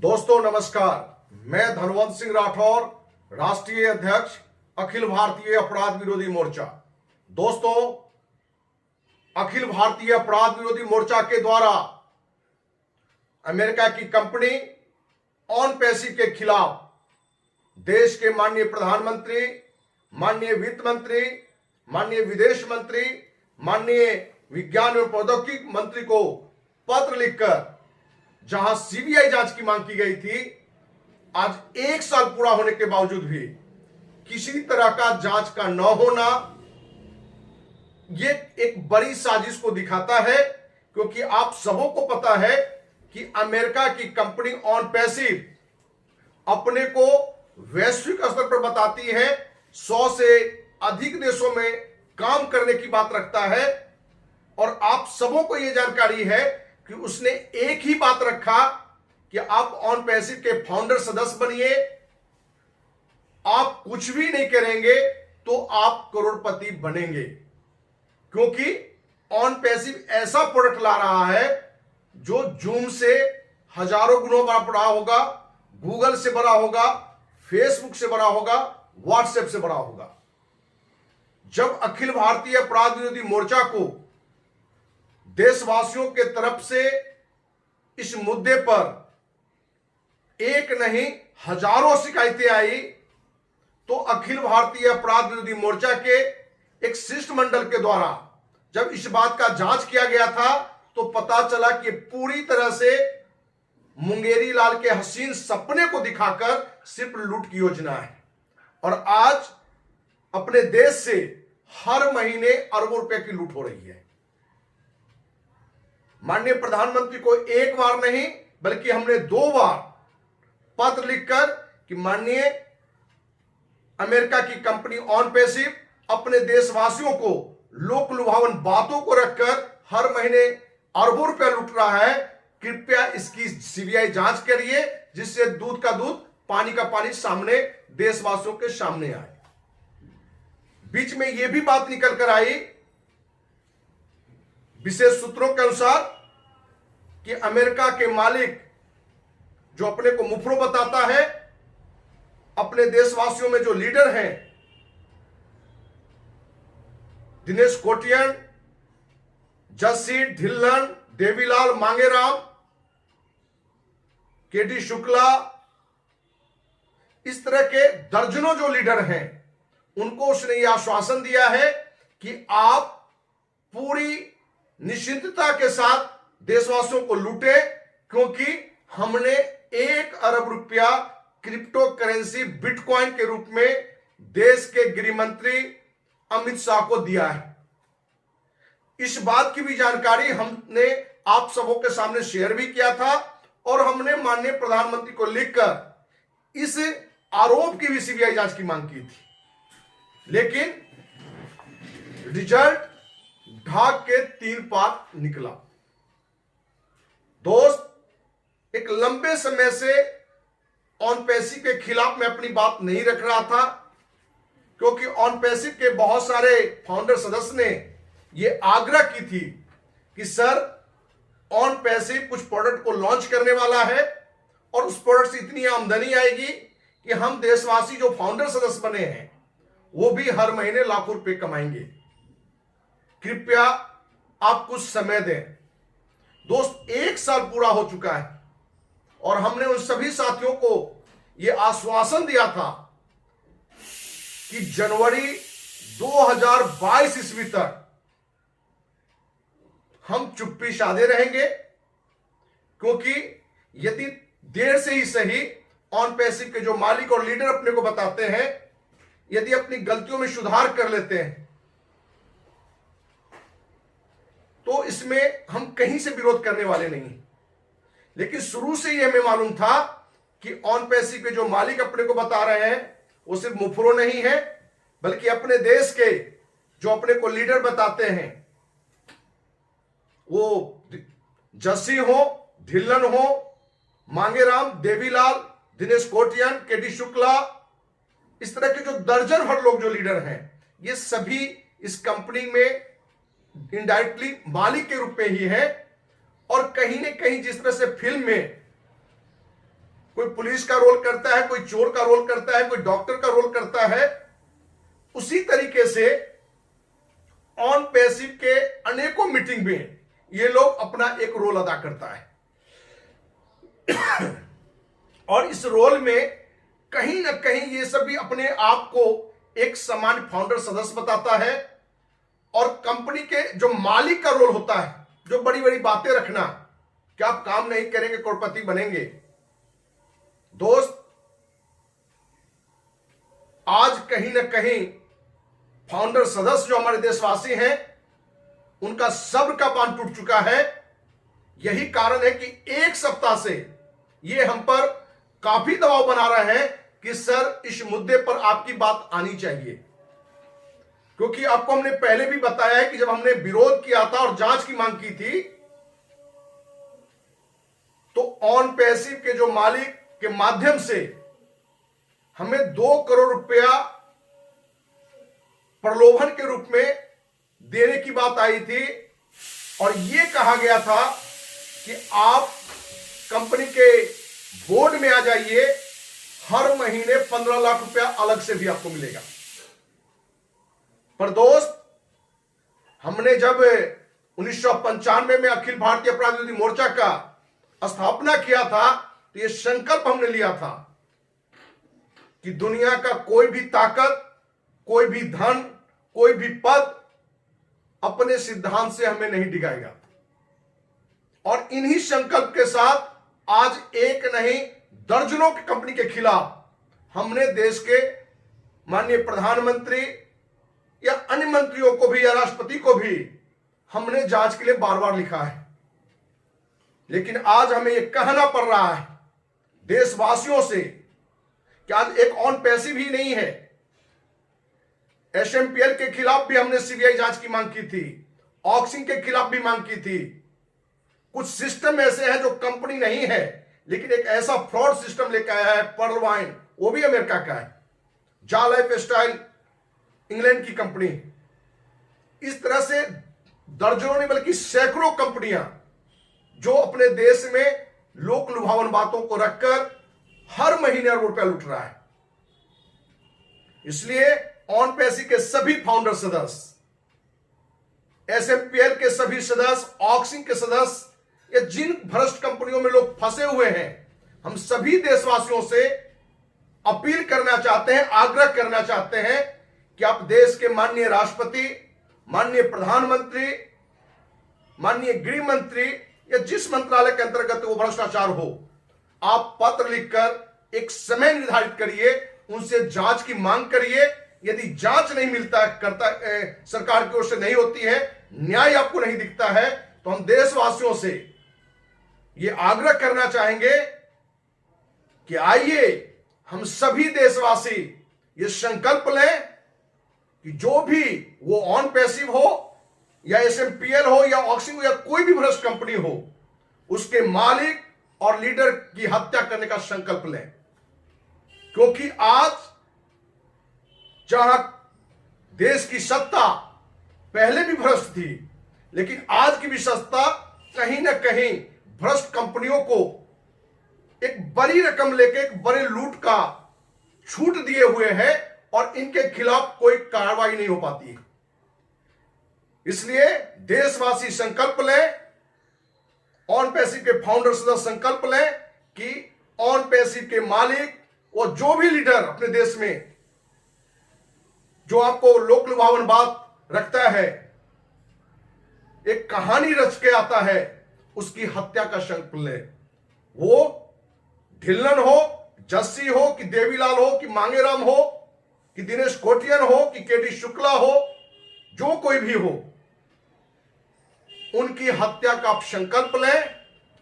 दोस्तों नमस्कार, मैं धनवंत सिंह राठौर, राष्ट्रीय अध्यक्ष अखिल भारतीय अपराध विरोधी मोर्चा। दोस्तों, अखिल भारतीय अपराध विरोधी मोर्चा के द्वारा अमेरिका की कंपनी ऑनपैसिव के खिलाफ देश के माननीय प्रधानमंत्री, माननीय वित्त मंत्री, माननीय विदेश मंत्री, माननीय विज्ञान एवं प्रौद्योगिकी मंत्री को पत्र लिखकर जहां सीबीआई जांच की मांग की गई थी, आज 1 साल पूरा होने के बावजूद भी किसी तरह का जांच का न होना ये एक बड़ी साजिश को दिखाता है। क्योंकि आप सबों को पता है कि अमेरिका की कंपनी ऑनपैसिव अपने को वैश्विक स्तर पर बताती है 100 से अधिक देशों में काम करने की बात रखता है। और आप सबों को यह जानकारी है कि उसने एक ही बात रखा कि आप ऑनपैसिव के फाउंडर सदस्य बनिए, आप कुछ भी नहीं करेंगे तो आप करोड़पति बनेंगे। क्योंकि ऑनपैसिव ऐसा प्रोडक्ट ला रहा है जो जूम से हजारों गुना बड़ा होगा, गूगल से बड़ा होगा, फेसबुक से बड़ा होगा, व्हाट्सएप से बड़ा होगा। जब अखिल भारतीय अपराध विरोधी मोर्चा को देशवासियों के तरफ से इस मुद्दे पर एक नहीं हजारों शिकायतें आई, तो अखिल भारतीय अपराध विरोधी मोर्चा के एक शिष्टमंडल के द्वारा जब इस बात का जांच किया गया था तो पता चला कि पूरी तरह से मुंगेरी लाल के हसीन सपने को दिखाकर सिर्फ लूट की योजना है। और आज अपने देश से हर महीने अरबों रुपए की लूट हो रही है। माननीय प्रधानमंत्री को एक बार नहीं बल्कि हमने 2 बार पत्र लिखकर कि माननीय अमेरिका की कंपनी ऑनपैसिव अपने देशवासियों को लोक लुभावन बातों को रखकर हर महीने अरबों रुपया लूट रहा है, कृपया इसकी सीबीआई जांच करिए जिससे दूध का दूध पानी का पानी सामने देशवासियों के सामने आए। बीच में यह भी बात निकल कर आई विशेष सूत्रों के अनुसार कि अमेरिका के मालिक जो अपने को मुफरो बताता है, अपने देशवासियों में जो लीडर हैं दिनेश कोटियन, जस्सी ढिल्लन, देवीलाल मांगेराम, केडी शुक्ला, इस तरह के दर्जनों जो लीडर हैं उनको उसने यह आश्वासन दिया है कि आप पूरी निश्चिंतता के साथ देशवासियों को लूटे, क्योंकि हमने 1 अरब रुपया क्रिप्टो करेंसी बिटकॉइन के रूप में देश के गृह मंत्री अमित शाह को दिया है। इस बात की भी जानकारी हमने आप सबों के सामने शेयर भी किया था और हमने माननीय प्रधानमंत्री को लिखकर इस आरोप की भी सीबीआई जांच की मांग की थी। लेकिन रिजल्ट ढाक के 3 पार निकला। दोस्त, एक लंबे समय से ऑनपैसिव के खिलाफ मैं अपनी बात नहीं रख रहा था, क्योंकि ऑनपैसिव के बहुत सारे फाउंडर सदस्य ने यह आग्रह की थी कि सर, ऑनपैसिव कुछ प्रोडक्ट को लॉन्च करने वाला है और उस प्रोडक्ट से इतनी आमदनी आएगी कि हम देशवासी जो फाउंडर सदस्य बने हैं वो भी हर महीने लाखों रुपए कमाएंगे। कृपया आप कुछ समय दें। दोस्त, 1 साल पूरा हो चुका है और हमने उन सभी साथियों को यह आश्वासन दिया था कि जनवरी 2022 ईस्वी तक हम चुप्पी साधे रहेंगे, क्योंकि यदि देर से ही सही ऑनपैसिव के जो मालिक और लीडर अपने को बताते हैं, यदि अपनी गलतियों में सुधार कर लेते हैं तो इसमें हम कहीं से विरोध करने वाले नहीं। लेकिन शुरू से ही हमें मालूम था कि ऑनपैसिव के जो मालिक अपने को बता रहे हैं वो सिर्फ मुफरो नहीं है, बल्कि अपने देश के जो अपने को लीडर बताते हैं, वो जस्सी हो, ढिल्लन हो, मांगेराम, देवीलाल, दिनेश कोटियन, केडी शुक्ला, इस तरह के जो दर्जन भर लोग जो लीडर हैं, ये सभी इस कंपनी में इनडायरेक्टली मालिक के रूप में ही है। और कहीं न कहीं जिस तरह से फिल्म में कोई पुलिस का रोल करता है, कोई चोर का रोल करता है, कोई डॉक्टर का रोल करता है, उसी तरीके से ऑन पैसिव के अनेकों मीटिंग में ये लोग अपना एक रोल अदा करता है। और इस रोल में कहीं ना कहीं ये सभी अपने आप को एक सामान्य फाउंडर सदस्य बताता है, और कंपनी के जो मालिक का रोल होता है, जो बड़ी बड़ी बातें रखना कि आप काम नहीं करेंगे करोड़पति बनेंगे। दोस्त, आज कहीं ना कहीं फाउंडर सदस्य जो हमारे देशवासी हैं, उनका सब्र का बांध टूट चुका है। यही कारण है कि एक सप्ताह से ये हम पर काफी दबाव बना रहे हैं कि सर इस मुद्दे पर आपकी बात आनी चाहिए, क्योंकि आपको हमने पहले भी बताया है कि जब हमने विरोध किया था और जांच की मांग की थी, तो ऑन पैसिव के जो मालिक के माध्यम से हमें 2 करोड़ रुपया प्रलोभन के रूप में देने की बात आई थी, और यह कहा गया था कि आप कंपनी के बोर्ड में आ जाइए, हर महीने 15 लाख रुपया अलग से भी आपको मिलेगा। पर दोस्त, हमने जब 1995 में अखिल भारतीय अपराध विरोधी मोर्चा का स्थापना किया था, तो यह संकल्प हमने लिया था कि दुनिया का कोई भी ताकत, कोई भी धन, कोई भी पद अपने सिद्धांत से हमें नहीं डिगाएगा। और इन्हीं संकल्प के साथ आज एक नहीं दर्जनों की कंपनी के खिलाफ हमने देश के माननीय प्रधानमंत्री या अन्य मंत्रियों को भी या राष्ट्रपति को भी हमने जांच के लिए बार बार लिखा है। लेकिन आज हमें यह कहना पड़ रहा है देशवासियों से कि आज एक ऑन पैसिव ही नहीं है, एसएमपीएल के खिलाफ भी हमने सीबीआई जांच की मांग की थी, ऑक्सिन के खिलाफ भी मांग की थी। कुछ सिस्टम ऐसे हैं जो कंपनी नहीं है, लेकिन एक ऐसा फ्रॉड सिस्टम लेकर आया है, पर्ल वाइन, वो भी अमेरिका का है, जा लाइफ स्टाइल इंग्लैंड की कंपनी। इस तरह से दर्जनों नहीं बल्कि सैकड़ों कंपनियां जो अपने देश में लोक लुभावन बातों को रखकर हर महीने अरबों रुपया लूट रहा है। इसलिए ऑन पैसिव के सभी फाउंडर सदस्य, एसएमपीएल के सभी सदस्य, ऑक्सिन के सदस्य, या जिन भ्रष्ट कंपनियों में लोग फंसे हुए हैं, हम सभी देशवासियों से अपील करना चाहते हैं, आग्रह करना चाहते हैं कि आप देश के माननीय राष्ट्रपति, माननीय प्रधानमंत्री, माननीय गृह मंत्री या जिस मंत्रालय के अंतर्गत वो भ्रष्टाचार हो, आप पत्र लिखकर एक समय निर्धारित करिए, उनसे जांच की मांग करिए। यदि जांच नहीं मिलता सरकार की ओर से नहीं होती है, न्याय आपको नहीं दिखता है, तो हम देशवासियों से ये आग्रह करना चाहेंगे कि आइए हम सभी देशवासी ये संकल्प लें कि जो भी वो ऑन पैसिव हो या एसएमपीएल हो या ऑक्सिन हो या कोई भी भ्रष्ट कंपनी हो, उसके मालिक और लीडर की हत्या करने का संकल्प लें। क्योंकि आज जहां देश की सत्ता पहले भी भ्रष्ट थी, लेकिन आज की भी सत्ता कहीं ना कहीं भ्रष्ट कंपनियों को एक बड़ी रकम लेके एक बड़े लूट का छूट दिए हुए है, और इनके खिलाफ कोई कार्रवाई नहीं हो पाती है। इसलिए देशवासी संकल्प लें, ऑन पैसिव के फाउंडर सदस्य संकल्प लें कि ऑन पैसिव के मालिक और जो भी लीडर अपने देश में जो आपको लोक लुभावन बात रखता है, एक कहानी रच के आता है, उसकी हत्या का संकल्प ले। वो ढिल्लन हो, जस्सी हो, कि देवीलाल हो, कि मांगेराम हो, कि दिनेश कोटियन हो, कि केडी शुक्ला हो, जो कोई भी हो, उनकी हत्या का आप संकल्प लें।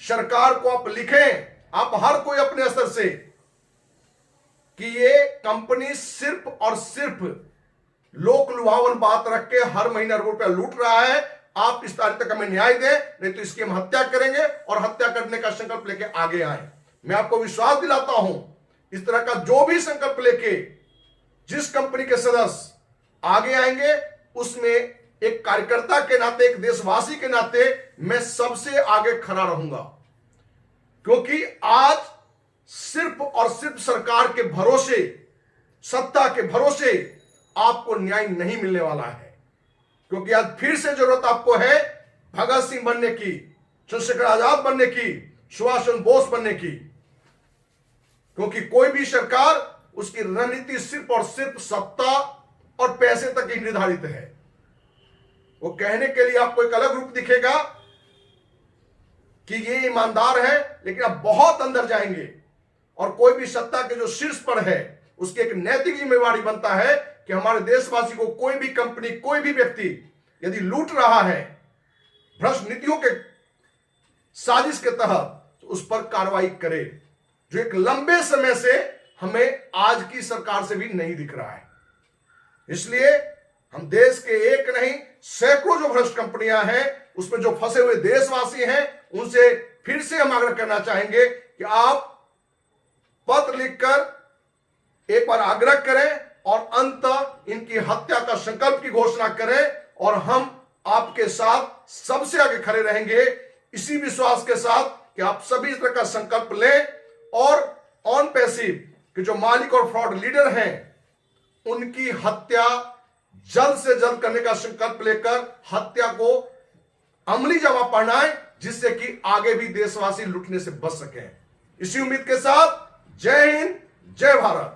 सरकार को आप लिखें, आप हर कोई अपने स्तर से, कि ये कंपनी सिर्फ और सिर्फ लोक लुभावन बात रख के हर महीने अरबों रुपया लूट रहा है। आप इस तारीख तक हमें न्याय दें, नहीं तो इसकी हम हत्या करेंगे और हत्या करने का संकल्प लेके आगे आए। मैं आपको विश्वास दिलाता हूं, इस तरह का जो भी संकल्प लेके जिस कंपनी के सदस्य आगे आएंगे, उसमें एक कार्यकर्ता के नाते, एक देशवासी के नाते मैं सबसे आगे खड़ा रहूंगा। क्योंकि आज सिर्फ और सिर्फ सरकार के भरोसे, सत्ता के भरोसे आपको न्याय नहीं मिलने वाला है। क्योंकि आज फिर से जरूरत आपको है भगत सिंह बनने की, चंद्रशेखर आजाद बनने की, सुभाष चंद्र बोस बनने की। क्योंकि कोई भी सरकार, उसकी रणनीति सिर्फ और सिर्फ सत्ता और पैसे तक ही निर्धारित है। वो कहने के लिए आपको एक अलग रूप दिखेगा कि ये ईमानदार है, लेकिन आप बहुत अंदर जाएंगे और कोई भी सत्ता के जो शीर्ष पर है उसकी एक नैतिक जिम्मेवारी बनता है कि हमारे देशवासी को कोई भी कंपनी, कोई भी व्यक्ति यदि लूट रहा है भ्रष्ट नीतियों के साजिश के तहत, तो उस पर कार्रवाई करे, जो एक लंबे समय से हमें आज की सरकार से भी नहीं दिख रहा है। इसलिए हम देश के एक नहीं सैकड़ों जो भ्रष्ट कंपनियां हैं उसमें जो फंसे हुए देशवासी हैं उनसे फिर से हम आग्रह करना चाहेंगे कि आप पत्र लिखकर एक बार आग्रह करें और अंत इनकी हत्या का संकल्प की घोषणा करें, और हम आपके साथ सबसे आगे खड़े रहेंगे इसी विश्वास के साथ कि आप सभी इस तरह का संकल्प लें और ऑन पैसिव के जो मालिक और फ्रॉड लीडर हैं उनकी हत्या जल्द से जल्द करने का संकल्प लेकर हत्या को अमली जवाब पहनाएं, जिससे कि आगे भी देशवासी लूटने से बच सकें। इसी उम्मीद के साथ जय हिंद, जय भारत।